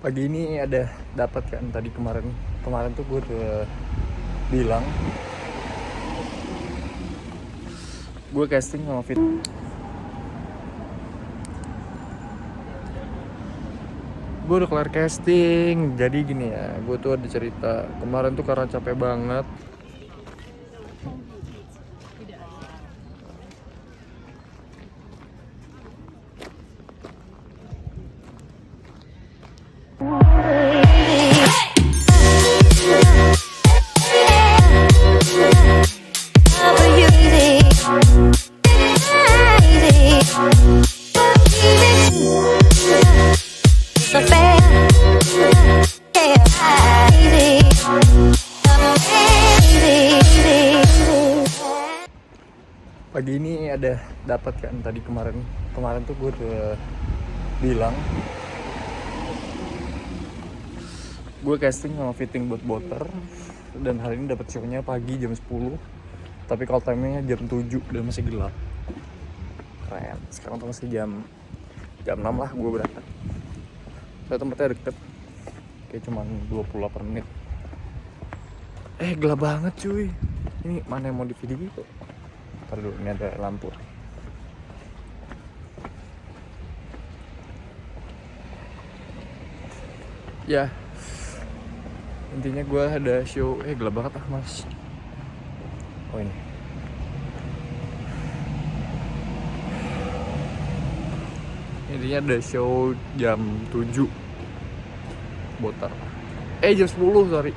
Pagi ini ada dapat kan tadi kemarin tuh gue udah bilang gue casting sama fit. Gue udah kelar casting. Jadi gini ya, gue tuh ada cerita kemarin tuh karena capek banget. Pagi ini ada dapat kan tadi kemarin tuh gue udah bilang gue casting sama fitting buat boter, dan hari ini dapat show-nya pagi jam 10, tapi call time-nya jam 7 dan masih gelap. Keren. Sekarang tuh masih jam 6 lah gue berangkat. Saya tempatnya deket, kayak cuma 28 menit. Gelap banget cuy. Ini mana yang mau di video gitu? Ntar dulu, ini ada lampu. Ya, intinya gue ada show. Gelap banget mas. Oh ini. Intinya ada show jam 7 botar. Jam 10 sorry.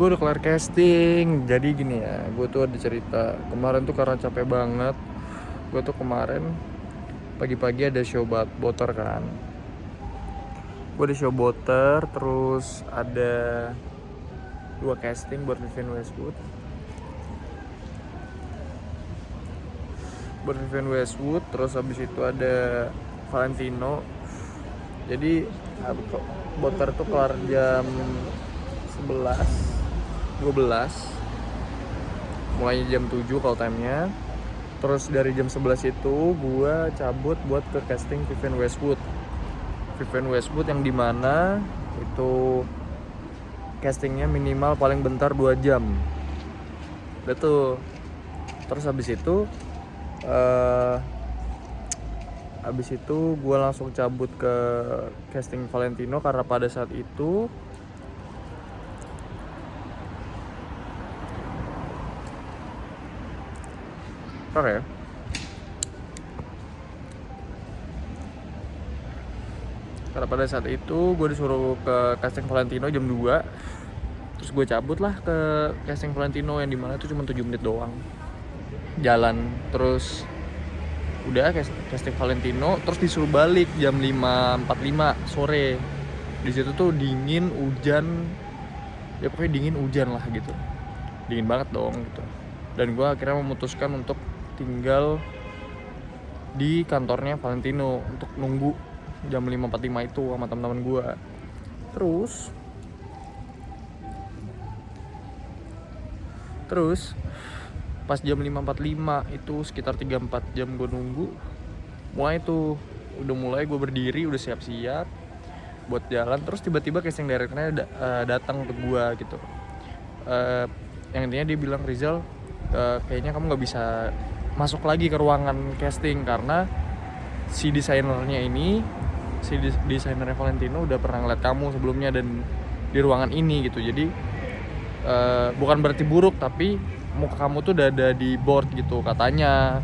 Gue udah kelar casting. Jadi gini ya, gue tuh ada cerita kemarin tuh karena capek banget. Gue tuh kemarin pagi-pagi ada show boter kan. Gue ada show boter, terus ada 2 casting buat Vivian Westwood. Terus habis itu ada Valentino. Jadi boter tuh kelar jam 12 mulai jam 7 call time-nya. Terus dari jam 11 itu gue cabut buat ke casting Vivian Westwood yang dimana itu castingnya minimal paling bentar 2 jam gitu. Terus habis itu gue langsung cabut ke casting Valentino karena pada saat itu ya. Karena pada saat itu gue disuruh ke casting Valentino jam 2. Terus gue cabut lah ke casting Valentino yang dimana itu cuma 7 menit doang jalan. Terus udah casting Valentino, terus disuruh balik jam 5.45 sore. Di situ tuh dingin, hujan. Ya pokoknya dingin hujan lah gitu. Dingin banget dong gitu. Dan gue akhirnya memutuskan untuk tinggal di kantornya Valentino untuk nunggu jam 5.45 itu sama teman-teman gue. Terus pas jam 5.45 itu sekitar 3-4 jam gue nunggu, udah mulai gue berdiri, udah siap-siap buat jalan. Terus tiba-tiba casting directornya datang ke gue gitu. Yang intinya dia bilang, Rizal, kayaknya kamu nggak bisa masuk lagi ke ruangan casting karena si desainernya Valentino udah pernah ngeliat kamu sebelumnya dan di ruangan ini gitu. Jadi bukan berarti buruk, tapi muka kamu tuh udah ada di board gitu katanya.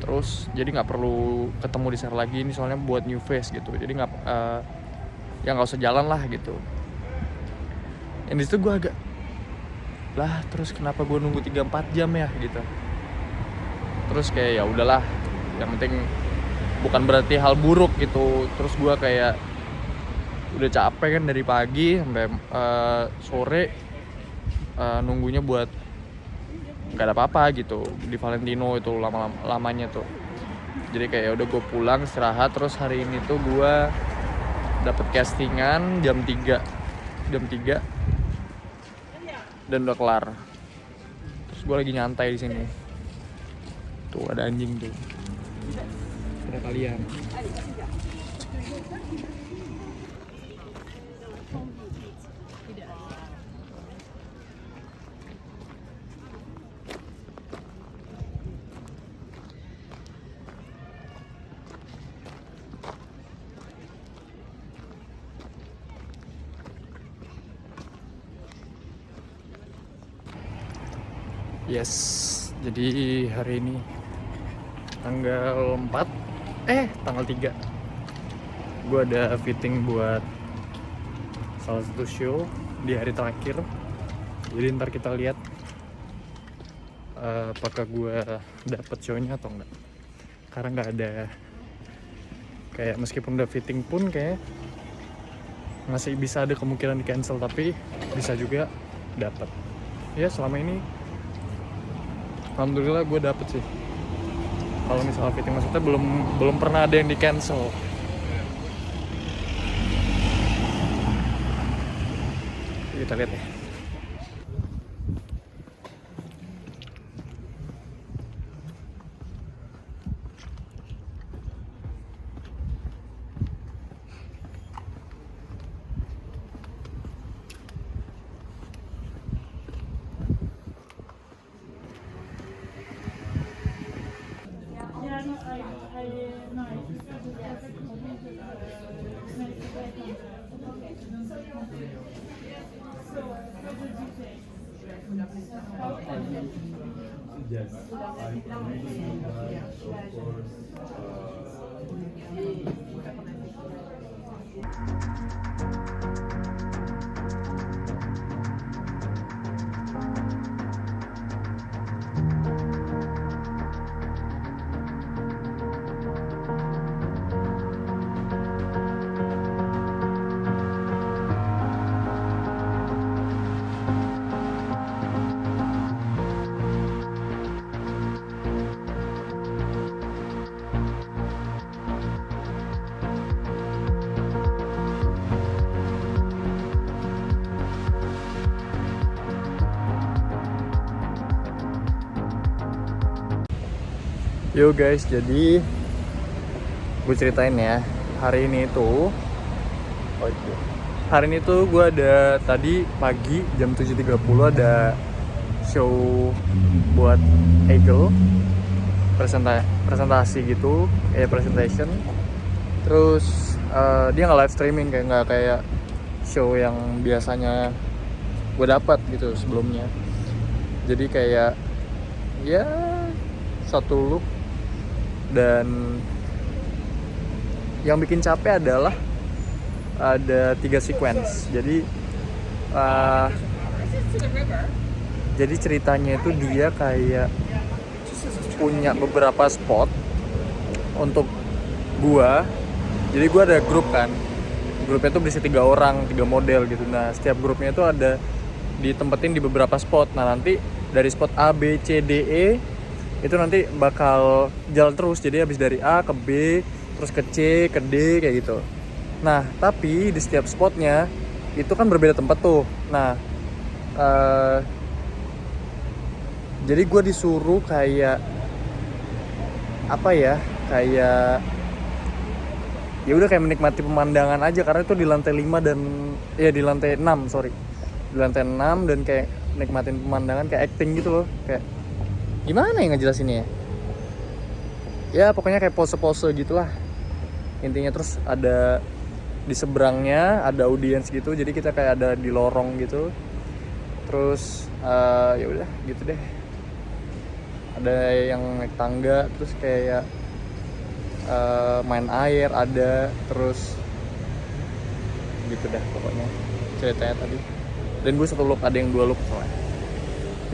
Terus jadi nggak perlu ketemu di share lagi, ini soalnya buat new face gitu. Jadi nggak usah jalan lah gitu. Yang disitu gue agak terus kenapa gue nunggu 3-4 jam ya gitu. Terus kayak ya udahlah, yang penting bukan berarti hal buruk gitu. Terus gue kayak udah capek kan dari pagi sampai sore, nunggunya buat nggak ada apa-apa gitu di Valentino itu lamanya tuh. Jadi kayak udah gue pulang istirahat. Terus hari ini tuh gue dapet castingan jam 3 dan udah kelar. Terus gue lagi nyantai di sini. Tuh ada anjing tuh. Ada kalian. Yes, jadi hari ini tanggal 3 gue ada fitting buat salah satu show di hari terakhir. Jadi ntar kita lihat apakah gue dapet show-nya atau enggak. Karena nggak ada, kayak meskipun udah fitting pun kayak masih bisa ada kemungkinan di cancel, tapi bisa juga dapet. Ya selama ini alhamdulillah gue dapet sih. Kalau misalnya fitting maksudnya belum pernah ada yang di cancel. Kita lihat ya. Yes, I really do that, of course. Yo guys, jadi gue ceritain ya. Hari ini tuh gue ada tadi pagi jam 7.30 ada show buat Eagle, presentasi gitu, presentation. Terus dia nggak live streaming, kayak nggak kayak show yang biasanya gue dapat gitu sebelumnya. Jadi kayak ya satu look. Dan yang bikin capek adalah ada 3 sequence. Jadi ceritanya itu dia kayak punya beberapa spot untuk gua. Jadi gua ada grup kan. Grupnya tuh berisi 3 orang, 3 model gitu. Nah, setiap grupnya itu ada ditempetin di beberapa spot. Nah, nanti dari spot A, B, C, D, E itu nanti bakal jalan terus. Jadi habis dari A ke B, terus ke C, ke D, kayak gitu. Nah, tapi di setiap spotnya itu kan berbeda tempat tuh. Nah, jadi gue disuruh kayak apa ya, kayak ya udah kayak menikmati pemandangan aja, karena itu di lantai 5 dan ya di lantai 6, di lantai 6, dan kayak nikmatin pemandangan, kayak acting gitu loh. Kayak gimana ya ngejelasinnya ya? Ya pokoknya kayak pose-pose gitulah intinya. Terus ada di seberangnya ada audiens gitu, jadi kita kayak ada di lorong gitu. Terus ya udah gitu deh. Ada yang naik tangga, terus kayak main air ada, terus gitu dah pokoknya ceritanya tadi. Dan gue 1 look, ada yang 2 look soalnya.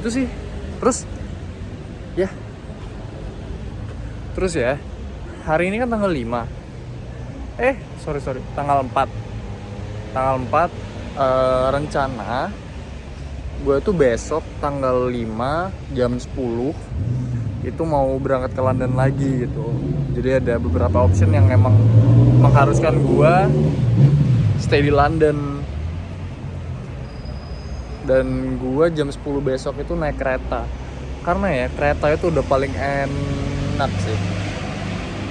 Itu sih. Terus ya Terus ya, hari ini kan tanggal 5. Sorry, tanggal 4. Tanggal 4 rencana gue tuh besok tanggal 5 jam 10 itu mau berangkat ke London lagi gitu. Jadi ada beberapa option yang emang mengharuskan gue stay di London. Dan gue jam 10 besok itu naik kereta. Karena ya kereta itu udah paling enak sih.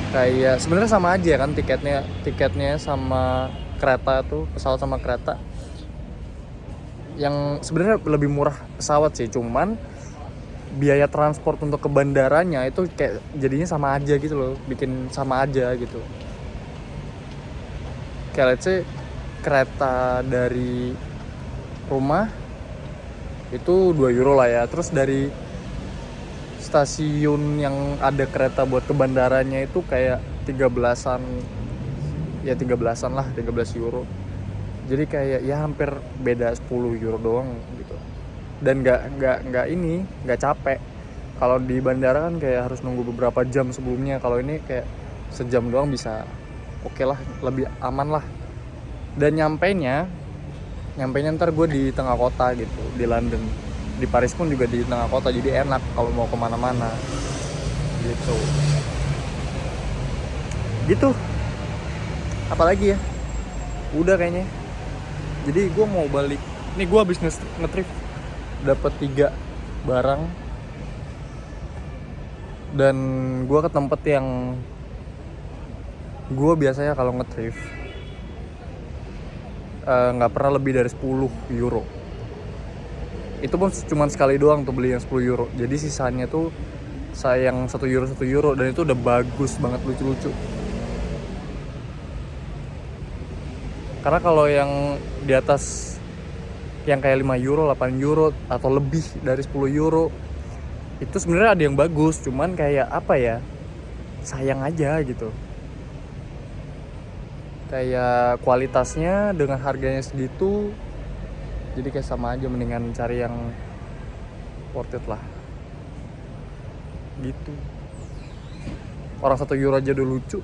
Kayak sebenarnya sama aja kan tiketnya sama kereta tuh, pesawat sama kereta. Yang sebenarnya lebih murah pesawat sih, cuman biaya transport untuk ke bandaranya itu kayak jadinya sama aja gitu loh, bikin sama aja gitu. Kayak let's say kereta dari rumah itu 2 euro lah ya, terus dari stasiun yang ada kereta buat ke bandaranya itu kayak 13-an lah, 13 euro. Jadi kayak ya hampir beda 10 euro doang gitu. Dan nggak capek. Kalau di bandara kan kayak harus nunggu beberapa jam sebelumnya. Kalau ini kayak sejam doang bisa oke lah, lebih aman lah. Dan nyampainya ntar gue di tengah kota gitu, di London. Di Paris pun juga di tengah kota, jadi enak kalau mau kemana-mana gitu. Apalagi ya, udah kayaknya. Jadi gue mau balik. Nih gue habis nge-trip dapat 3 barang. Dan gue ke tempat yang gue biasanya kalau nge-trip nggak pernah lebih dari 10 euro. Itu pun cuma sekali doang tuh beli yang 10 euro. Jadi sisanya tuh sayang 1 euro dan itu udah bagus banget, lucu-lucu. Karena kalau yang di atas yang kayak 5 euro, 8 euro atau lebih dari 10 euro itu sebenarnya ada yang bagus, cuman kayak apa ya, sayang aja gitu. Kayak kualitasnya dengan harganya segitu, jadi kayak sama aja, mendingan cari yang worth it lah gitu. Orang 1 euro aja udah lucu.